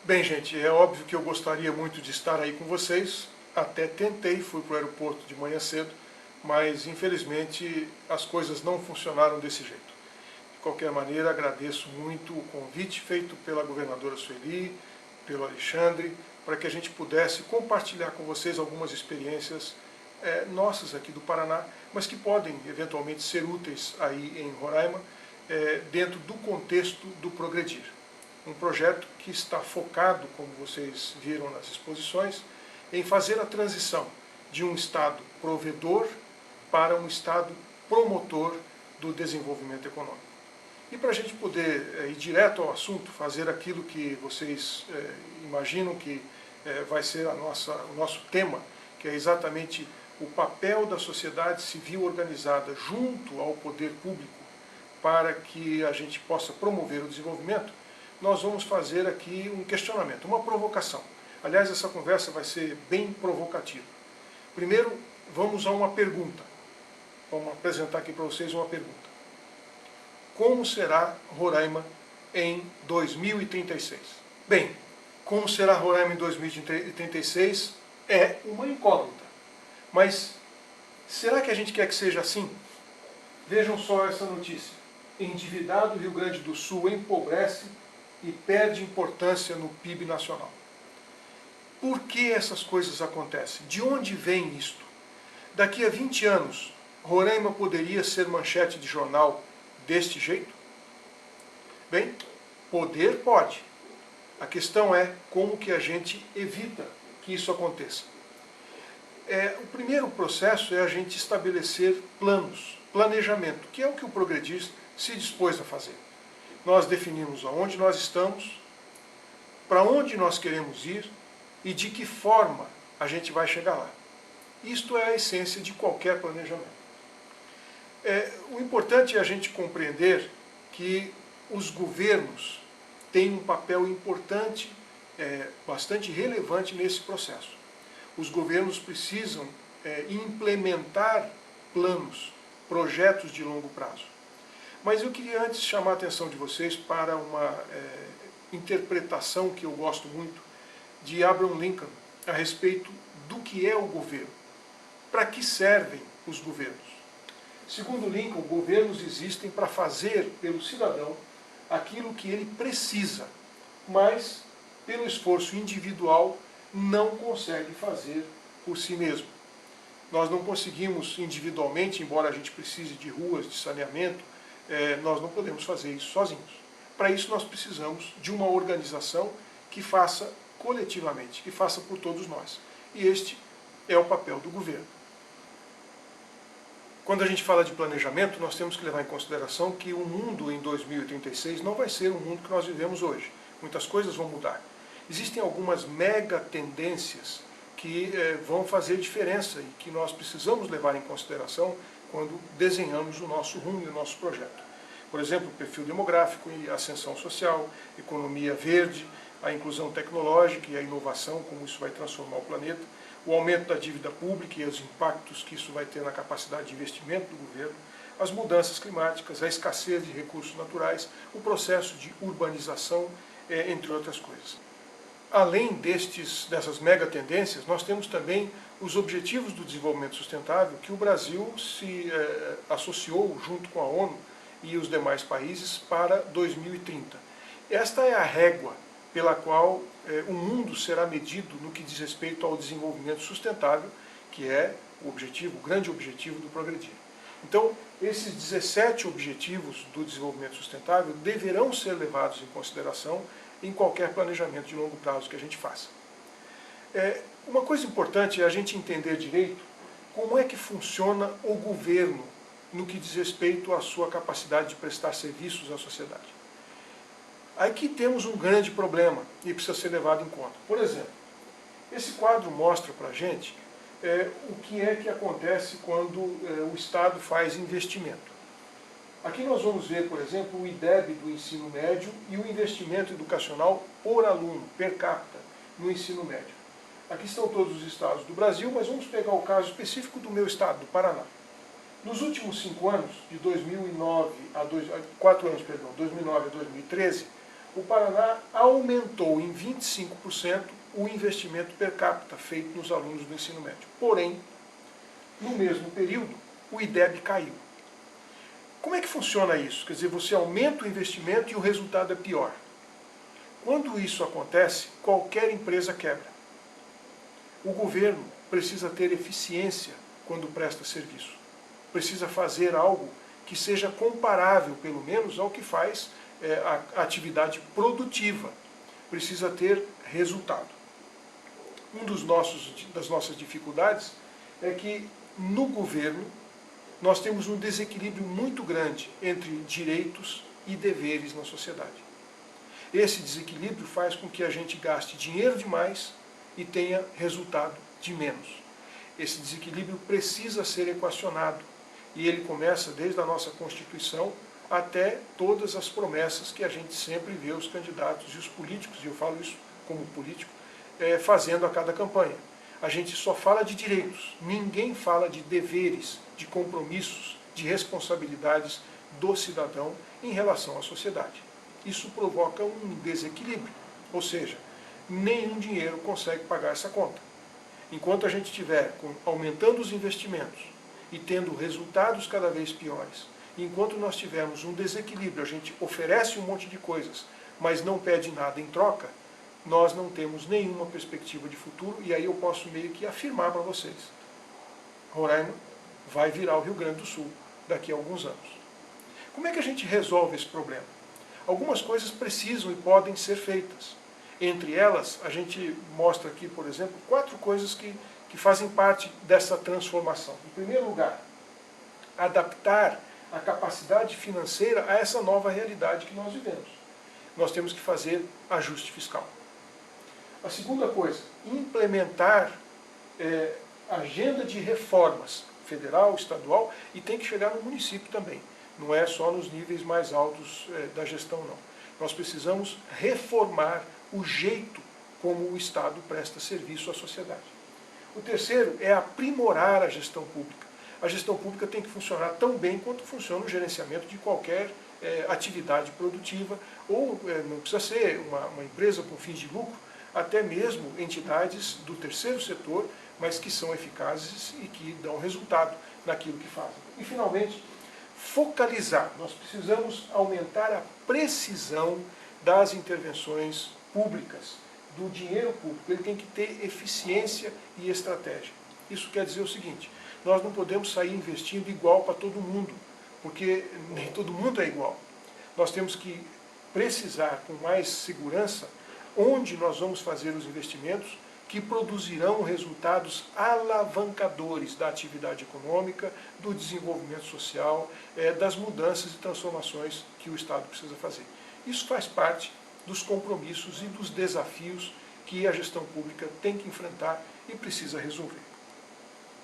Bem, gente, é óbvio que eu gostaria muito de estar aí com vocês. Até tentei, fui para o aeroporto de manhã cedo, mas infelizmente as coisas não funcionaram desse jeito. De qualquer maneira, agradeço muito o convite feito pela governadora Sueli, pelo Alexandre, para que a gente pudesse compartilhar com vocês algumas experiências nossas aqui do Paraná, mas que podem eventualmente ser úteis aí em Roraima, dentro do contexto do Progredir. Um projeto que está focado, como vocês viram nas exposições, em fazer a transição de um Estado provedor para um Estado promotor do desenvolvimento econômico. E para a gente poder ir direto ao assunto, fazer aquilo que vocês imaginam que vai ser o nosso tema, que é exatamente o papel da sociedade civil organizada junto ao poder público para que a gente possa promover o desenvolvimento, nós vamos fazer aqui um questionamento, uma provocação. Aliás, essa conversa vai ser bem provocativa. Primeiro, vamos a uma pergunta. Vamos apresentar aqui para vocês uma pergunta. Como será Roraima em 2036? Bem, como será Roraima em 2036 é uma incógnita. Mas será que a gente quer que seja assim? Vejam só essa notícia. Endividado Rio Grande do Sul empobrece e perde importância no PIB nacional. Por que essas coisas acontecem? De onde vem isto? Daqui a 20 anos, Roraima poderia ser manchete de jornal deste jeito? Bem, poder pode. A questão é como que a gente evita que isso aconteça. O primeiro processo é a gente estabelecer planos, planejamento, que é o que o Progredir se dispôs a fazer. Nós definimos aonde nós estamos, para onde nós queremos ir e de que forma a gente vai chegar lá. Isto é a essência de qualquer planejamento. O importante é a gente compreender que os governos têm um papel importante, bastante relevante nesse processo. Os governos precisam implementar planos, projetos de longo prazo. Mas eu queria antes chamar a atenção de vocês para uma interpretação que eu gosto muito de Abraham Lincoln a respeito do que é o governo. Para que servem os governos? Segundo Lincoln, governos existem para fazer pelo cidadão aquilo que ele precisa, mas pelo esforço individual não consegue fazer por si mesmo. Nós não conseguimos individualmente, embora a gente precise de ruas, de saneamento, nós não podemos fazer isso sozinhos. Para isso nós precisamos de uma organização que faça coletivamente, que faça por todos nós. E este é o papel do governo. Quando a gente fala de planejamento, nós temos que levar em consideração que o mundo em 2036 não vai ser o mundo que nós vivemos hoje. Muitas coisas vão mudar. Existem algumas mega tendências que vão fazer diferença e que nós precisamos levar em consideração quando desenhamos o nosso rumo e o nosso projeto. Por exemplo, o perfil demográfico e a ascensão social, economia verde, a inclusão tecnológica e a inovação, como isso vai transformar o planeta, o aumento da dívida pública e os impactos que isso vai ter na capacidade de investimento do governo, as mudanças climáticas, a escassez de recursos naturais, o processo de urbanização, entre outras coisas. Além dessas mega tendências, nós temos também os Objetivos do Desenvolvimento Sustentável, que o Brasil se associou junto com a ONU e os demais países para 2030. Esta é a régua pela qual o mundo será medido no que diz respeito ao desenvolvimento sustentável, que é o grande objetivo do Progredir. Então, esses 17 objetivos do desenvolvimento sustentável deverão ser levados em consideração em qualquer planejamento de longo prazo que a gente faça. Uma coisa importante é a gente entender direito como é que funciona o governo no que diz respeito à sua capacidade de prestar serviços à sociedade. Aqui temos um grande problema e precisa ser levado em conta. Por exemplo, esse quadro mostra para a gente o que é que acontece quando o Estado faz investimento. Aqui nós vamos ver, por exemplo, o IDEB do ensino médio e o investimento educacional por aluno, per capita, no ensino médio. Aqui estão todos os estados do Brasil, mas vamos pegar o caso específico do meu estado, do Paraná. Nos últimos 5 anos, de 2009 a 2013, o Paraná aumentou em 25% o investimento per capita feito nos alunos do ensino médio. Porém, no mesmo período, o IDEB caiu. Como é que funciona isso? Quer dizer, você aumenta o investimento e o resultado é pior. Quando isso acontece, qualquer empresa quebra. O governo precisa ter eficiência quando presta serviço. Precisa fazer algo que seja comparável, pelo menos, ao que faz a atividade produtiva. Precisa ter resultado. Das nossas dificuldades é que, no governo, nós temos um desequilíbrio muito grande entre direitos e deveres na sociedade. Esse desequilíbrio faz com que a gente gaste dinheiro demais e tenha resultado de menos. Esse desequilíbrio precisa ser equacionado, e ele começa desde a nossa Constituição até todas as promessas que a gente sempre vê os candidatos e os políticos, e eu falo isso como político, fazendo a cada campanha. A gente só fala de direitos, ninguém fala de deveres, de compromissos, de responsabilidades do cidadão em relação à sociedade. Isso provoca um desequilíbrio, ou seja, nenhum dinheiro consegue pagar essa conta. Enquanto a gente estiver aumentando os investimentos e tendo resultados cada vez piores, enquanto nós tivermos um desequilíbrio, a gente oferece um monte de coisas, mas não pede nada em troca, nós não temos nenhuma perspectiva de futuro, e aí eu posso meio que afirmar para vocês, Roraima vai virar o Rio Grande do Sul daqui a alguns anos. Como é que a gente resolve esse problema? Algumas coisas precisam e podem ser feitas. Entre elas, a gente mostra aqui, por exemplo, 4 coisas que fazem parte dessa transformação. Em primeiro lugar, adaptar a capacidade financeira a essa nova realidade que nós vivemos. Nós temos que fazer ajuste fiscal. A segunda coisa, implementar agenda de reformas, federal, estadual, e tem que chegar no município também. Não é só nos níveis mais altos da gestão, não. Nós precisamos reformar o jeito como o Estado presta serviço à sociedade. O terceiro é aprimorar a gestão pública. A gestão pública tem que funcionar tão bem quanto funciona o gerenciamento de qualquer atividade produtiva, ou não precisa ser uma empresa com fins de lucro, até mesmo entidades do terceiro setor, mas que são eficazes e que dão resultado naquilo que fazem. E, finalmente, focalizar. Nós precisamos aumentar a precisão das intervenções públicas, do dinheiro público. Ele tem que ter eficiência e estratégia. Isso quer dizer o seguinte, nós não podemos sair investindo igual para todo mundo, porque nem todo mundo é igual. Nós temos que precisar com mais segurança onde nós vamos fazer os investimentos que produzirão resultados alavancadores da atividade econômica, do desenvolvimento social, das mudanças e transformações que o Estado precisa fazer. Isso faz parte dos compromissos e dos desafios que a gestão pública tem que enfrentar e precisa resolver.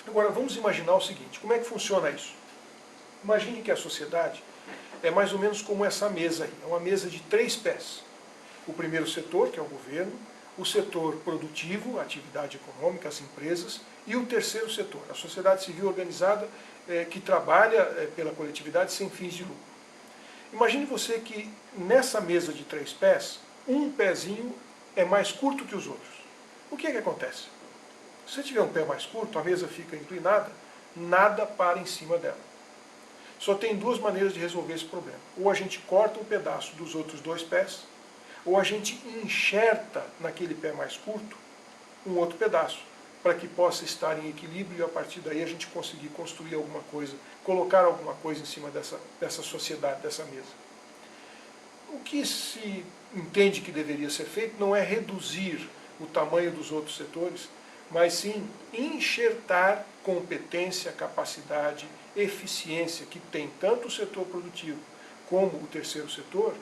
Agora, vamos imaginar o seguinte, como é que funciona isso? Imagine que a sociedade é mais ou menos como essa mesa aí, é uma mesa de 3 pés. O primeiro setor, que é o governo, o setor produtivo, a atividade econômica, as empresas, e o terceiro setor, a sociedade civil organizada que trabalha pela coletividade sem fins de lucro. Imagine você que nessa mesa de 3 pés, um pezinho é mais curto que os outros. O que é que acontece? Se você tiver um pé mais curto, a mesa fica inclinada, nada para em cima dela. Só tem 2 maneiras de resolver esse problema. Ou a gente corta um pedaço dos outros 2 pés, ou a gente enxerta naquele pé mais curto um outro pedaço, para que possa estar em equilíbrio e a partir daí a gente conseguir construir alguma coisa, colocar alguma coisa em cima dessa sociedade, dessa mesa. O que se entende que deveria ser feito não é reduzir o tamanho dos outros setores, mas sim enxertar competência, capacidade, eficiência que tem tanto o setor produtivo como o terceiro setor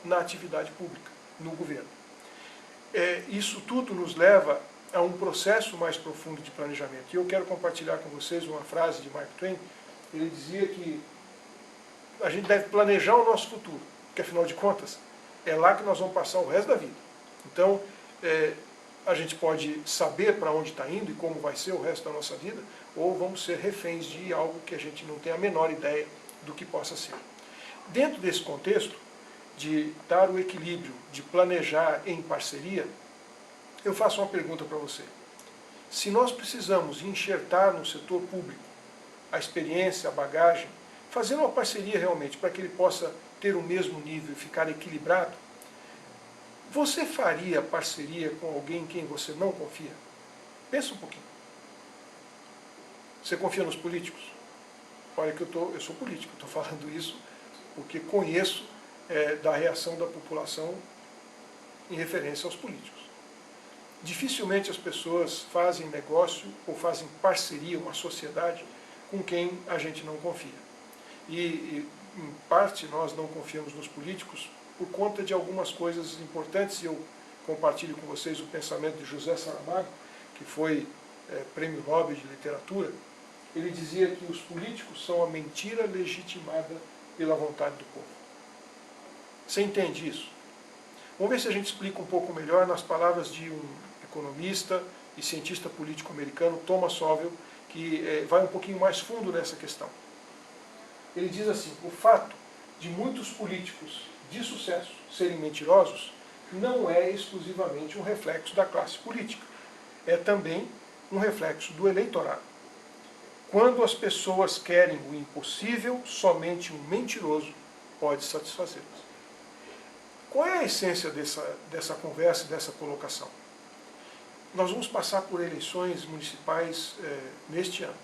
na atividade pública, no governo. Isso tudo nos leva a um processo mais profundo de planejamento. E eu quero compartilhar com vocês uma frase de Mark Twain. Ele dizia que a gente deve planejar o nosso futuro, porque afinal de contas é lá que nós vamos passar o resto da vida. Então, a gente pode saber para onde está indo e como vai ser o resto da nossa vida, ou vamos ser reféns de algo que a gente não tem a menor ideia do que possa ser. Dentro desse contexto de dar o equilíbrio, de planejar em parceria, eu faço uma pergunta para você. Se nós precisamos enxertar no setor público a experiência, a bagagem, fazendo uma parceria realmente para que ele possa ter o mesmo nível e ficar equilibrado, você faria parceria com alguém em quem você não confia? Pensa um pouquinho. Você confia nos políticos? Olha que eu sou político, estou falando isso porque conheço da reação da população em referência aos políticos. Dificilmente as pessoas fazem negócio ou fazem parceria, uma sociedade, com quem a gente não confia. E em parte, nós não confiamos nos políticos por conta de algumas coisas importantes, e eu compartilho com vocês o pensamento de José Saramago, que foi prêmio Nobel de Literatura. Ele dizia que os políticos são a mentira legitimada pela vontade do povo. Você entende isso? Vamos ver se a gente explica um pouco melhor nas palavras de um economista e cientista político americano, Thomas Sowell, que vai um pouquinho mais fundo nessa questão. Ele diz assim: o fato de muitos políticos de sucesso serem mentirosos não é exclusivamente um reflexo da classe política, é também um reflexo do eleitorado. Quando as pessoas querem o impossível, somente um mentiroso pode satisfazê-las. Qual é a essência dessa conversa, dessa colocação? Nós vamos passar por eleições municipais neste ano.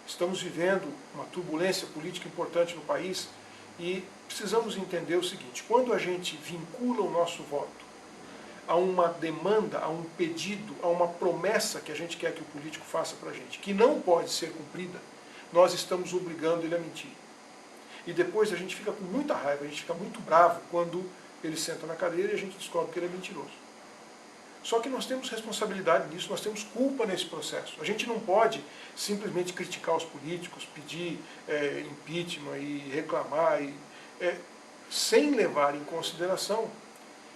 Estamos vivendo uma turbulência política importante no país e precisamos entender o seguinte: quando a gente vincula o nosso voto a uma demanda, a um pedido, a uma promessa que a gente quer que o político faça para a gente, que não pode ser cumprida, nós estamos obrigando ele a mentir. E depois a gente fica com muita raiva, a gente fica muito bravo quando ele senta na cadeira e a gente descobre que ele é mentiroso. Só que nós temos responsabilidade nisso, nós temos culpa nesse processo. A gente não pode simplesmente criticar os políticos, pedir impeachment e reclamar, sem levar em consideração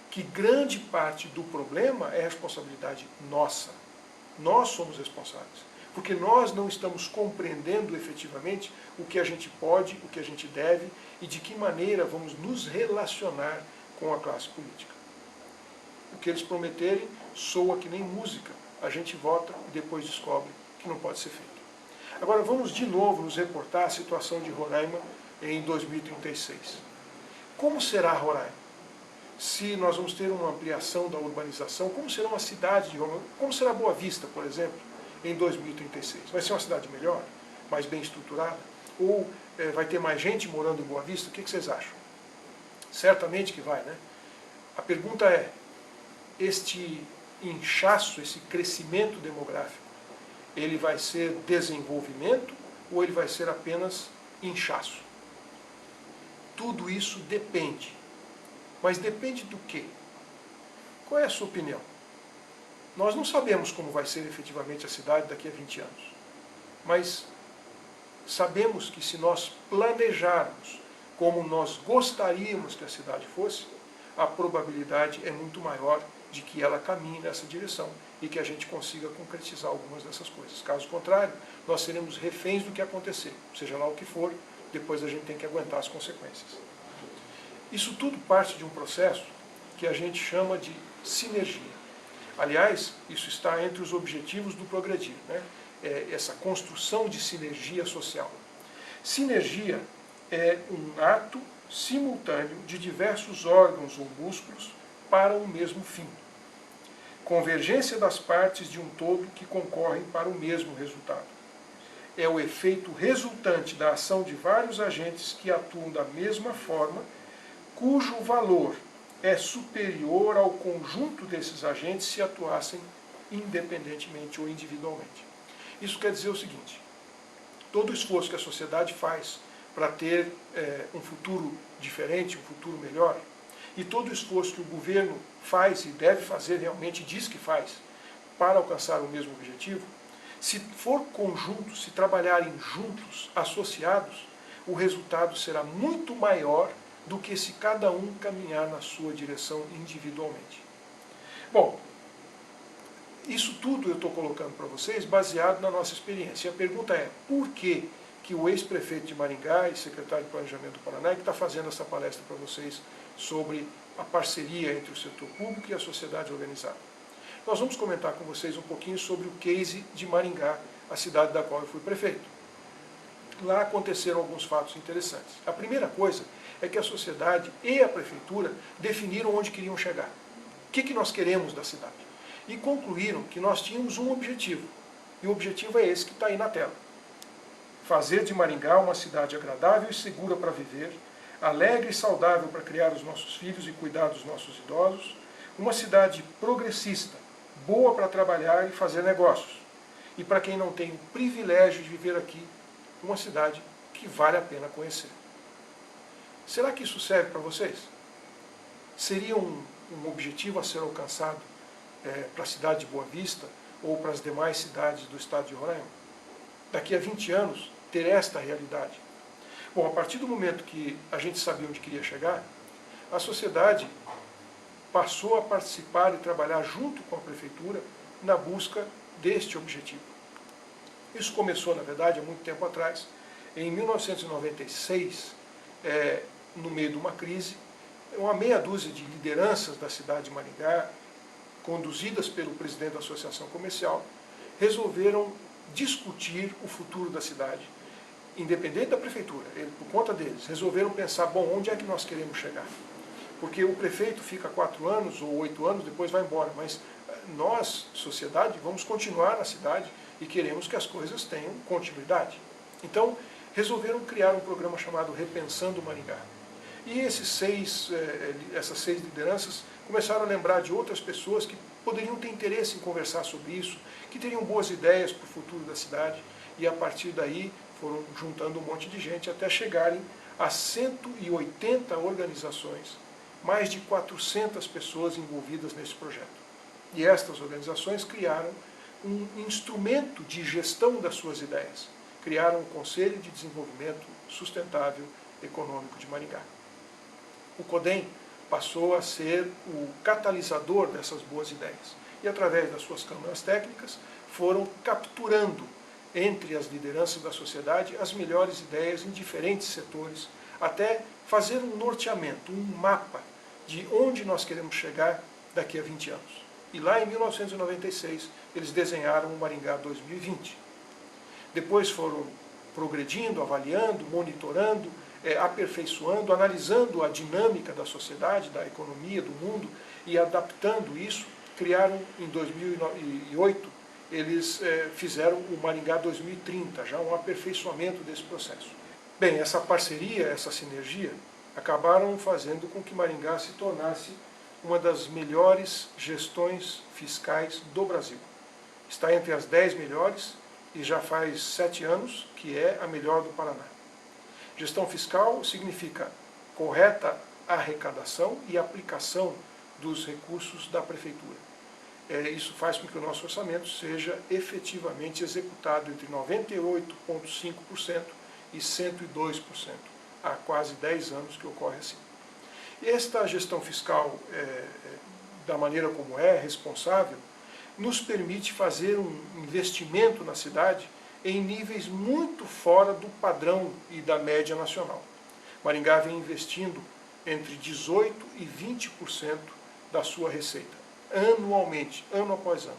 que grande parte do problema é responsabilidade nossa. Nós somos responsáveis. Porque nós não estamos compreendendo efetivamente o que a gente pode, o que a gente deve e de que maneira vamos nos relacionar com a classe política. O que eles prometerem soa que nem música. A gente vota e depois descobre que não pode ser feito. Agora vamos de novo nos reportar a situação de Roraima em 2036. Como será Roraima? Se nós vamos ter uma ampliação da urbanização, como será uma cidade de Roraima? Como será Boa Vista, por exemplo, em 2036? Vai ser uma cidade melhor? Mais bem estruturada? Ou vai ter mais gente morando em Boa Vista? O que vocês acham? Certamente que vai, né? A pergunta é: este inchaço, esse crescimento demográfico, ele vai ser desenvolvimento ou ele vai ser apenas inchaço? Tudo isso depende. Mas depende do quê? Qual é a sua opinião? Nós não sabemos como vai ser efetivamente a cidade daqui a 20 anos. Mas sabemos que se nós planejarmos como nós gostaríamos que a cidade fosse, a probabilidade é muito maior de que ela caminhe nessa direção e que a gente consiga concretizar algumas dessas coisas. Caso contrário, nós seremos reféns do que acontecer, seja lá o que for, depois a gente tem que aguentar as consequências. Isso tudo parte de um processo que a gente chama de sinergia. Aliás, isso está entre os objetivos do Progredir, né? Essa construção de sinergia social. Sinergia é um ato simultâneo de diversos órgãos ou músculos para o mesmo fim. Convergência das partes de um todo que concorrem para o mesmo resultado. É o efeito resultante da ação de vários agentes que atuam da mesma forma, cujo valor é superior ao conjunto desses agentes se atuassem independentemente ou individualmente. Isso quer dizer o seguinte: todo esforço que a sociedade faz para ter um futuro diferente, um futuro melhor, e todo esforço que o governo faz e deve fazer, realmente diz que faz, para alcançar o mesmo objetivo, se for conjunto, se trabalharem juntos, associados, o resultado será muito maior do que se cada um caminhar na sua direção individualmente. Bom, isso tudo eu estou colocando para vocês baseado na nossa experiência. E a pergunta é: por que o ex-prefeito de Maringá e secretário de Planejamento do Paraná, que está fazendo essa palestra para vocês sobre a parceria entre o setor público e a sociedade organizada. Nós vamos comentar com vocês um pouquinho sobre o case de Maringá, a cidade da qual eu fui prefeito. Lá aconteceram alguns fatos interessantes. A primeira coisa é que a sociedade e a prefeitura definiram onde queriam chegar. O que nós queremos da cidade? E concluíram que nós tínhamos um objetivo. E o objetivo é esse que está aí na tela. Fazer de Maringá uma cidade agradável e segura para viver, alegre e saudável para criar os nossos filhos e cuidar dos nossos idosos, uma cidade progressista, boa para trabalhar e fazer negócios. E para quem não tem o privilégio de viver aqui, uma cidade que vale a pena conhecer. Será que isso serve para vocês? Seria um objetivo a ser alcançado para a cidade de Boa Vista ou para as demais cidades do estado de Roraima? Daqui a 20 anos, ter esta realidade. Bom, a partir do momento que a gente sabia onde queria chegar, a sociedade passou a participar e trabalhar junto com a prefeitura na busca deste objetivo. Isso começou, na verdade, há muito tempo atrás. Em 1996, no meio de uma crise, uma meia dúzia de lideranças da cidade de Maringá, conduzidas pelo presidente da Associação Comercial, resolveram discutir o futuro da cidade, independente da prefeitura. Por conta deles, resolveram pensar, bom, onde é que nós queremos chegar? Porque o prefeito fica 4 anos ou 8 anos, depois vai embora, mas nós, sociedade, vamos continuar na cidade e queremos que as coisas tenham continuidade. Então, resolveram criar um programa chamado Repensando Maringá. E essas 6 lideranças começaram a lembrar de outras pessoas que poderiam ter interesse em conversar sobre isso, que teriam boas ideias para o futuro da cidade, e a partir daí foram juntando um monte de gente até chegarem a 180 organizações, mais de 400 pessoas envolvidas nesse projeto. E estas organizações criaram um instrumento de gestão das suas ideias. Criaram o Conselho de Desenvolvimento Sustentável Econômico de Maringá. O CODEM passou a ser o catalisador dessas boas ideias. E através das suas câmaras técnicas foram capturando entre as lideranças da sociedade as melhores ideias em diferentes setores, até fazer um norteamento, um mapa de onde nós queremos chegar daqui a 20 anos. E lá em 1996 eles desenharam o Maringá 2020. Depois foram progredindo, avaliando, monitorando, aperfeiçoando, analisando a dinâmica da sociedade, da economia, do mundo e adaptando isso. Criaram em 2008, eles fizeram o Maringá 2030, já um aperfeiçoamento desse processo. Bem, essa parceria, essa sinergia, acabaram fazendo com que Maringá se tornasse uma das melhores gestões fiscais do Brasil. Está entre as 10 melhores e já faz 7 anos que é a melhor do Paraná. Gestão fiscal significa correta arrecadação e aplicação dos recursos da prefeitura. Isso faz com que o nosso orçamento seja efetivamente executado entre 98,5% e 102%. Há quase 10 anos que ocorre assim. E esta gestão fiscal, da maneira como é, responsável, nos permite fazer um investimento na cidade em níveis muito fora do padrão e da média nacional. Maringá vem investindo entre 18% e 20% da sua receita, anualmente, ano após ano.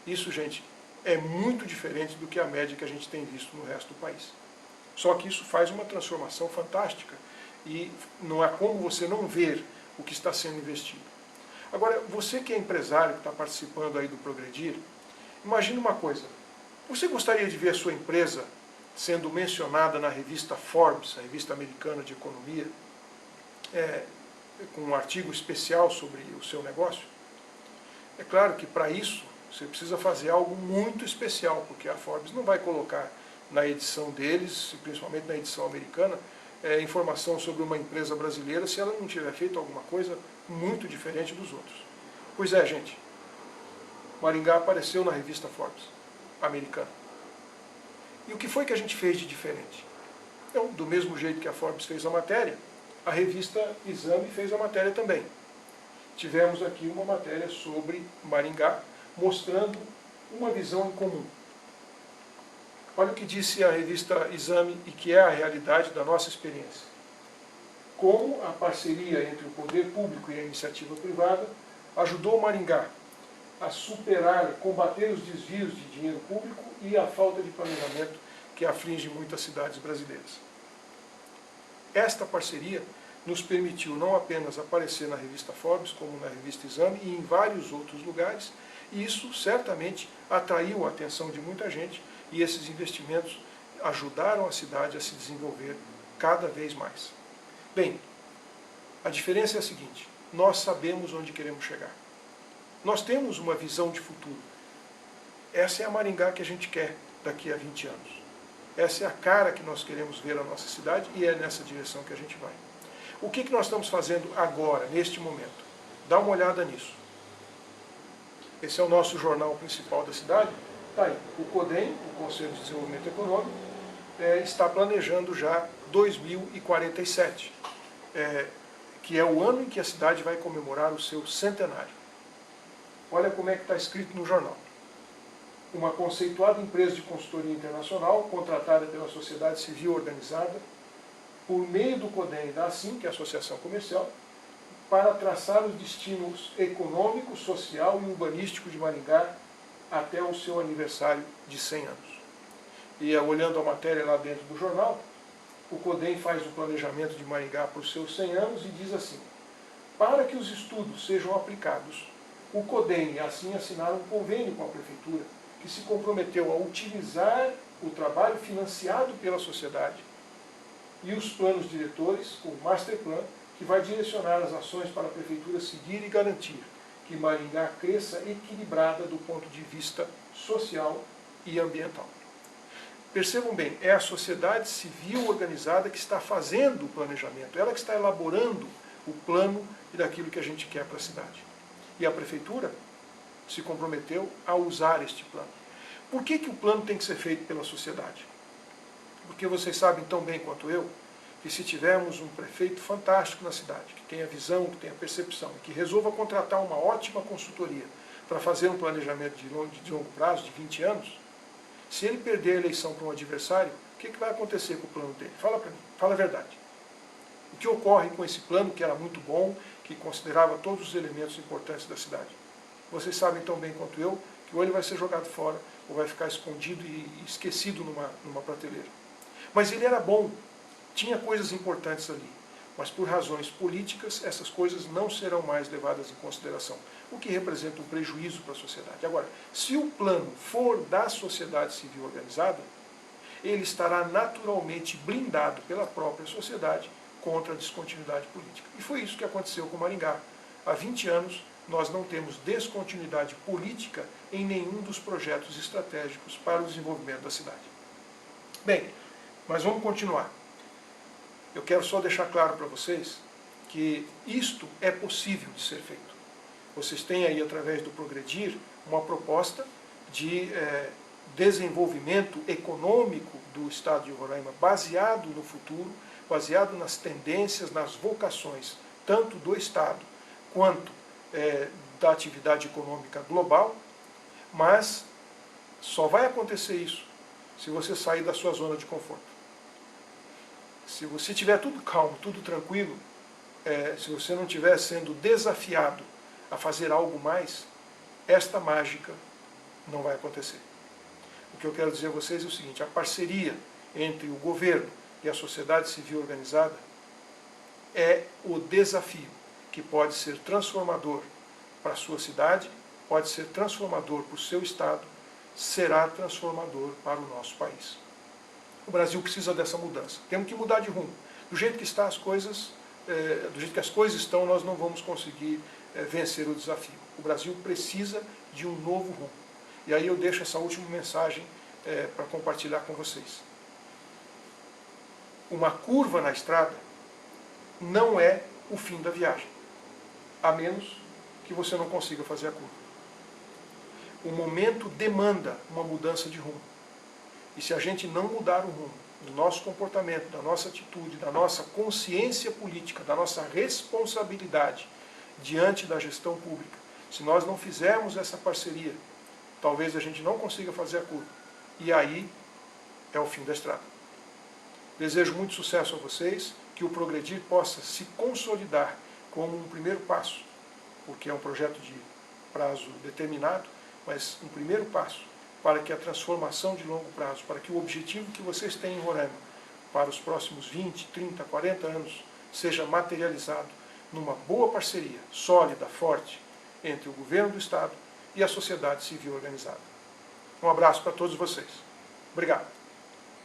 Isso, gente, é muito diferente do que a média que a gente tem visto no resto do país. Só que isso faz uma transformação fantástica e não há como você não ver o que está sendo investido. Agora, você que é empresário, que está participando aí do Progredir, imagine uma coisa. Você gostaria de ver a sua empresa sendo mencionada na revista Forbes, a revista americana de economia, com um artigo especial sobre o seu negócio? É claro que para isso você precisa fazer algo muito especial, porque a Forbes não vai colocar na edição deles, principalmente na edição americana, informação sobre uma empresa brasileira se ela não tiver feito alguma coisa muito diferente dos outros. Pois é, gente, Maringá apareceu na revista Forbes americana. E o que foi que a gente fez de diferente? Então, do mesmo jeito que a Forbes fez a matéria, a revista Exame fez a matéria também. Tivemos aqui uma matéria sobre Maringá, mostrando uma visão em comum. Olha o que disse a revista Exame e que é a realidade da nossa experiência. como a parceria entre o poder público e a iniciativa privada ajudou Maringá a superar, combater os desvios de dinheiro público e a falta de planejamento que aflige muitas cidades brasileiras. Esta parceria nos permitiu não apenas aparecer na revista Forbes, como na revista Exame e em vários outros lugares, e isso certamente atraiu a atenção de muita gente, e esses investimentos ajudaram a cidade a se desenvolver cada vez mais. Bem, a diferença é a seguinte: nós sabemos onde queremos chegar. Nós temos uma visão de futuro. Essa é a Maringá que a gente quer daqui a 20 anos. Essa é a cara que nós queremos ver a nossa cidade e é nessa direção que a gente vai. O que nós estamos fazendo agora, neste momento? Dá uma olhada nisso. Esse é o nosso jornal principal da cidade. Está aí. O CODEM, o Conselho de Desenvolvimento Econômico, está planejando já 2047, que é o ano em que a cidade vai comemorar o seu centenário. Olha como é que está escrito no jornal. Uma conceituada empresa de consultoria internacional, contratada pela sociedade civil organizada, por meio do CODEM e da ASSIM, que é a Associação Comercial, para traçar os destinos econômico, social e urbanístico de Maringá até o seu aniversário de 100 anos. E olhando a matéria lá dentro do jornal, o CODEM faz o planejamento de Maringá para os seus 100 anos e diz assim: para que os estudos sejam aplicados, o CODEM e a ASSIM assinaram um convênio com a Prefeitura, que se comprometeu a utilizar o trabalho financiado pela sociedade e os planos diretores, o Master Plan, que vai direcionar as ações para a Prefeitura seguir e garantir que Maringá cresça equilibrada do ponto de vista social e ambiental. Percebam bem, é a sociedade civil organizada que está fazendo o planejamento, ela que está elaborando o plano e daquilo que a gente quer para a cidade. E a Prefeitura se comprometeu a usar este plano. Por que o plano tem que ser feito pela sociedade? Porque vocês sabem tão bem quanto eu, que se tivermos um prefeito fantástico na cidade, que tenha visão, que tenha percepção, que resolva contratar uma ótima consultoria para fazer um planejamento de longo prazo, de 20 anos, se ele perder a eleição para um adversário, o que vai acontecer com o plano dele? Fala para mim, fala a verdade. O que ocorre com esse plano, que era muito bom, que considerava todos os elementos importantes da cidade? Vocês sabem tão bem quanto eu, que ou ele vai ser jogado fora, ou vai ficar escondido e esquecido numa prateleira. Mas ele era bom, tinha coisas importantes ali, mas por razões políticas, essas coisas não serão mais levadas em consideração, o que representa um prejuízo para a sociedade. Agora, se o plano for da sociedade civil organizada, ele estará naturalmente blindado pela própria sociedade contra a descontinuidade política. E foi isso que aconteceu com Maringá. Há 20 anos, nós não temos descontinuidade política em nenhum dos projetos estratégicos para o desenvolvimento da cidade. Bem, mas vamos continuar. Eu quero só deixar claro para vocês que isto é possível de ser feito. Vocês têm aí, através do Progredir, uma proposta de desenvolvimento econômico do Estado de Roraima, baseado no futuro, baseado nas tendências, nas vocações, tanto do Estado quanto da atividade econômica global, mas só vai acontecer isso se você sair da sua zona de conforto. Se você tiver tudo calmo, tudo tranquilo, se você não estiver sendo desafiado a fazer algo mais, esta mágica não vai acontecer. O que eu quero dizer a vocês é o seguinte: a parceria entre o governo e a sociedade civil organizada é o desafio que pode ser transformador para a sua cidade, pode ser transformador para o seu estado, será transformador para o nosso país. O Brasil precisa dessa mudança. Temos que mudar de rumo. Do jeito que estão as coisas, do jeito que as coisas estão, nós não vamos conseguir vencer o desafio. O Brasil precisa de um novo rumo. E aí eu deixo essa última mensagem para compartilhar com vocês. Uma curva na estrada não é o fim da viagem, a menos que você não consiga fazer a curva. O momento demanda uma mudança de rumo. E se a gente não mudar o rumo do nosso comportamento, da nossa atitude, da nossa consciência política, da nossa responsabilidade diante da gestão pública, se nós não fizermos essa parceria, talvez a gente não consiga fazer a curva. E aí é o fim da estrada. Desejo muito sucesso a vocês, que o Progredir possa se consolidar como um primeiro passo, porque é um projeto de prazo determinado, mas um primeiro passo para que a transformação de longo prazo, para que o objetivo que vocês têm em Roraima para os próximos 20, 30, 40 anos seja materializado numa boa parceria, sólida, forte, entre o governo do Estado e a sociedade civil organizada. Um abraço para todos vocês. Obrigado.